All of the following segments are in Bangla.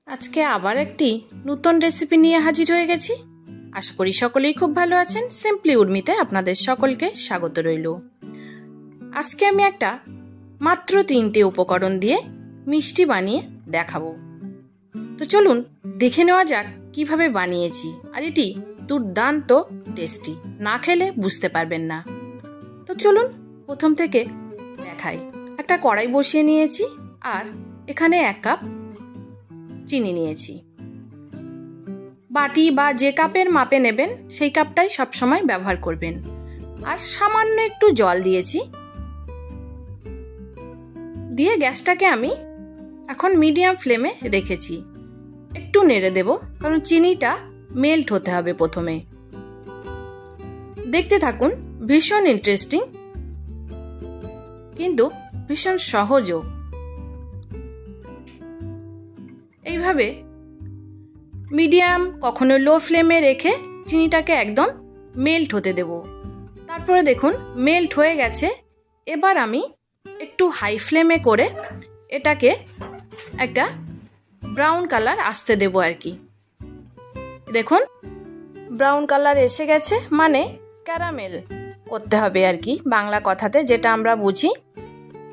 আজকে আবার একটি নতুন রেসিপি নিয়ে হাজির হয়ে গেছি। আশা করি সকলেই খুব ভালো আছেন। সিম্পলি উর্মিতে আপনাদের সকলকে স্বাগত রইল। আজকে আমি একটা মাত্র 3টে উপকরণ দিয়ে মিষ্টি বানিয়ে দেখাবো। তো চলুন দেখে নেওয়া যাক কিভাবে বানিয়েছি। আর এটি দুর্দান্ত টেস্টি, না খেলে বুঝতে পারবেন না। তো চলুন প্রথম থেকে দেখাই। একটা কড়াই বসিয়ে নিয়েছি আর এখানে 1 কাপ চিনি নিয়েছি। বাটি বা যে কাপের মাপে নেবেন সেই কাপটাই সবসময় ব্যবহার করবেন। আর সামান্য একটু জল দিয়েছি, দিয়ে গ্যাসটাকে আমি এখন মিডিয়াম ফ্লেমে রেখেছি। একটু নেড়ে দেব, কারণ চিনিটা মেল্ট হতে হবে প্রথমে। দেখতে থাকুন, ভীষণ ইন্টারেস্টিং কিন্তু ভীষণ সহজও। এইভাবে মিডিয়াম কখনো লো ফ্লেমে রেখে চিনিটাকে একদম মেল্ট হতে দেব। তারপরে দেখুন মেল্ট হয়ে গেছে। এবার আমি একটু হাই ফ্লেমে করে এটাকে একটা ব্রাউন কালার আসতে দেব আর কি। দেখুন ব্রাউন কালার এসে গেছে, মানে ক্যারামেল করতে হবে আর কি, বাংলা কথাতে যেটা আমরা বুঝি।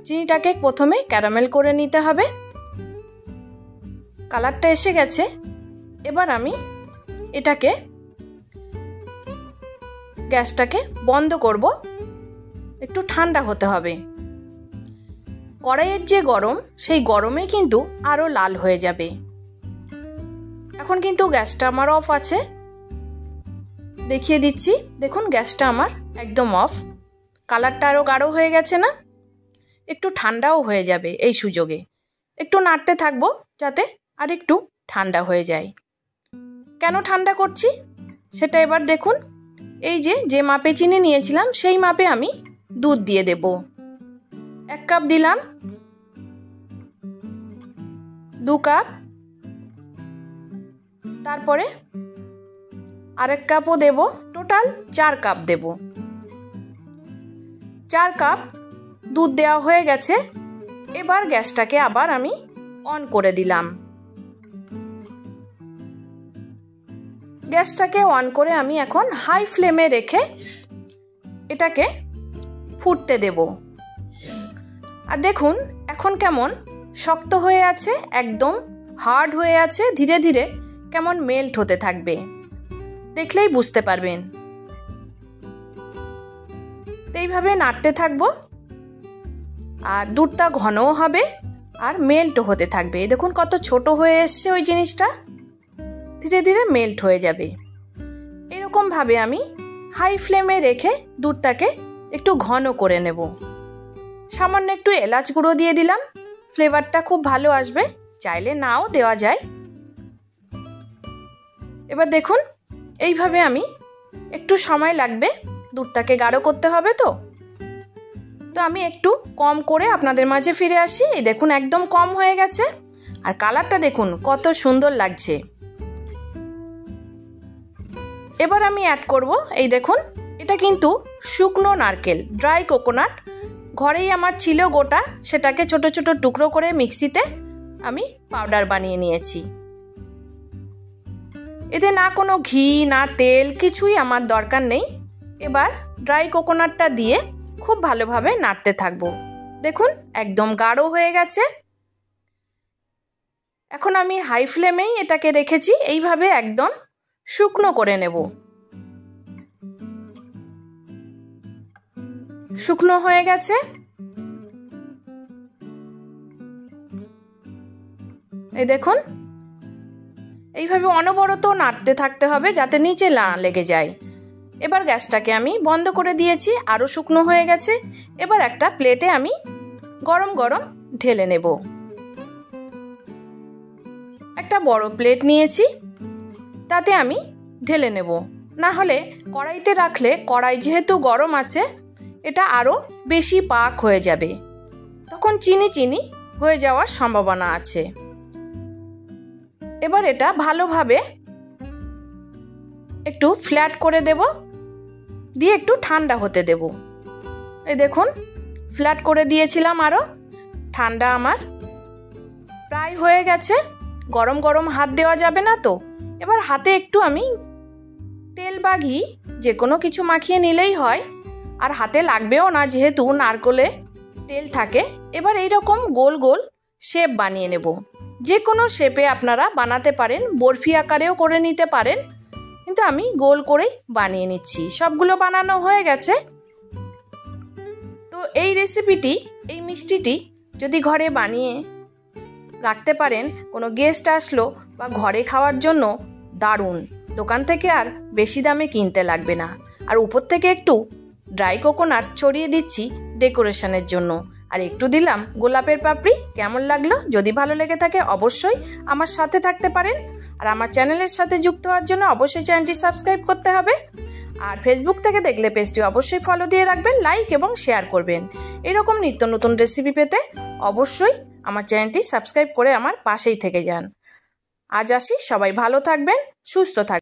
চিনিটাকে প্রথমে ক্যারামেল করে নিতে হবে। কালারটা এসে গেছে। এবার আমি এটাকে গ্যাসটাকে বন্ধ করব, একটু ঠান্ডা হতে হবে। কড়াইয়ের যে গরম, সেই গরমে কিন্তু আরো লাল হয়ে যাবে। এখন কিন্তু গ্যাসটা আমার অফ আছে, দেখিয়ে দিচ্ছি। দেখুন গ্যাসটা আমার একদম অফ। কালারটা আরো গাঢ় হয়ে গেছে না? একটু ঠান্ডাও হয়ে যাবে এই সুযোগে। একটু নাড়তে থাকবো যাতে আর একটু ঠান্ডা হয়ে যায়। কেন ঠান্ডা করছি সেটা এবার দেখুন। এই যে মাপে চিনি নিয়েছিলাম সেই মাপে আমি দুধ দিয়ে দেব। 1 কাপ দিলাম, 2 কাপ, তারপরে আরেক কাপও দেব। টোটাল 4 কাপ দেব। 4 কাপ দুধ দেওয়া হয়ে গেছে। এবার গ্যাসটাকে আবার আমি অন করে দিলাম। গ্যাসটাকে অন করে আমি এখন হাই ফ্লেমে রেখে এটাকে ফুটতে দেব। আর দেখুন এখন কেমন শক্ত হয়ে আছে, একদম হার্ড হয়ে আছে। ধীরে ধীরে কেমন মেল্ট হতে থাকবে, দেখলেই বুঝতে পারবেন। এইভাবে নাড়তে থাকবো আর দুধটা ঘনও হবে আর মেল্টও হতে থাকবে। দেখুন কত ছোট হয়ে এসছে ওই জিনিসটা, ধীরে ধীরে মেল্ট হয়ে যাবে। এরকম ভাবে আমি হাই ফ্লেমে রেখে দুধটাকে একটু ঘন করে নেব। সামান্য একটু এলাচ গুঁড়ো দিয়ে দিলাম, ফ্লেভারটা খুব ভালো আসবে। চাইলে নাও দেওয়া যায়। এবার দেখুন এইভাবে আমি একটু সময় লাগবে, দুধটাকে গাঢ় করতে হবে। তো আমি একটু কম করে আপনাদের মাঝে ফিরে আসি। এই দেখুন একদম কম হয়ে গেছে। আর কালারটা দেখুন কত সুন্দর লাগছে। এবার আমি অ্যাড করব, এই দেখুন এটা কিন্তু শুকনো নারকেল, ড্রাই কোকোনাট। ঘরেই আমার ছিল গোটা, সেটাকে ছোট ছোট টুকরো করে মিক্সিতে আমি পাউডার বানিয়ে নিয়েছি। এতে না কোনো ঘি না তেল কিছুই আমার দরকার নেই। এবার ড্রাই কোকোনাটটা দিয়ে খুব ভালোভাবে নাড়তে থাকবো। দেখুন একদম গাঢ় হয়ে গেছে। এখন আমি হাই ফ্লেমেই এটাকে রেখেছি। এইভাবে একদম শুকনো করে নেব। শুকনো হয়ে গেছে। এই দেখুন এইভাবে অনবরত নাড়তে থাকতে হবে যাতে নিচে না লেগে যায়। এবার গ্যাসটাকে আমি বন্ধ করে দিয়েছি, আরো শুকনো হয়ে গেছে। এবার একটা প্লেটে আমি গরম গরম ঢেলে নেব। একটা বড় প্লেট নিয়েছি, তাতে আমি ঢেলে নেব। না হলে কড়াইতে রাখলে, কড়াই যেহেতু গরম আছে, এটা আরো বেশি পাক হয়ে যাবে। তখন চিনি চিনি হয়ে যাওয়ার সম্ভাবনা আছে। এবার এটা ভালোভাবে একটু ফ্ল্যাট করে দেব, দিয়ে একটু ঠান্ডা হতে দেব। এই দেখুন ফ্ল্যাট করে দিয়েছিলাম, আরো ঠান্ডা আমার প্রায় হয়ে গেছে। গরম গরম হাত দেওয়া যাবে না। তো এবার হাতে একটু আমি তেল বা ঘি যে কোনো কিছু মাখিয়ে নিলেই হয়, আর হাতে লাগবেও না যেহেতু নারকেলে তেল থাকে। এবার এইরকম গোল গোল শেপ বানিয়ে নেব। যে কোনো শেপে আপনারা বানাতে পারেন, বরফি আকারেও করে নিতে পারেন, কিন্তু আমি গোল করেই বানিয়ে নিচ্ছি। সবগুলো বানানো হয়ে গেছে। তো এই রেসিপিটি, এই মিষ্টিটি যদি ঘরে বানিয়ে রাখতে পারেন, কোনো গেস্ট আসলো বা ঘরে খাওয়ার জন্য দারুণ। দোকান থেকে আর বেশি দামে কিনতে লাগবে না। আর উপর থেকে একটু ড্রাই কোকোনাট ছড়িয়ে দিচ্ছি ডেকোরেশনের জন্য, আর একটু দিলাম গোলাপের পাপড়ি। কেমন লাগলো? যদি ভালো লেগে থাকে অবশ্যই আমার সাথে থাকতে পারেন, আর আমার চ্যানেলের সাথে যুক্ত হওয়ার জন্য অবশ্যই চ্যানেলটি সাবস্ক্রাইব করতে হবে। আর ফেসবুক থেকে দেখলে পেজটি অবশ্যই ফলো দিয়ে রাখবেন, লাইক এবং শেয়ার করবেন। এরকম নিত্য নতুন রেসিপি পেতে অবশ্যই আমার চ্যানেলটি সাবস্ক্রাইব করে আমার পাশেই থেকে যান। আজ আসি, সবাই ভালো থাকবেন, সুস্থ থাকবেন।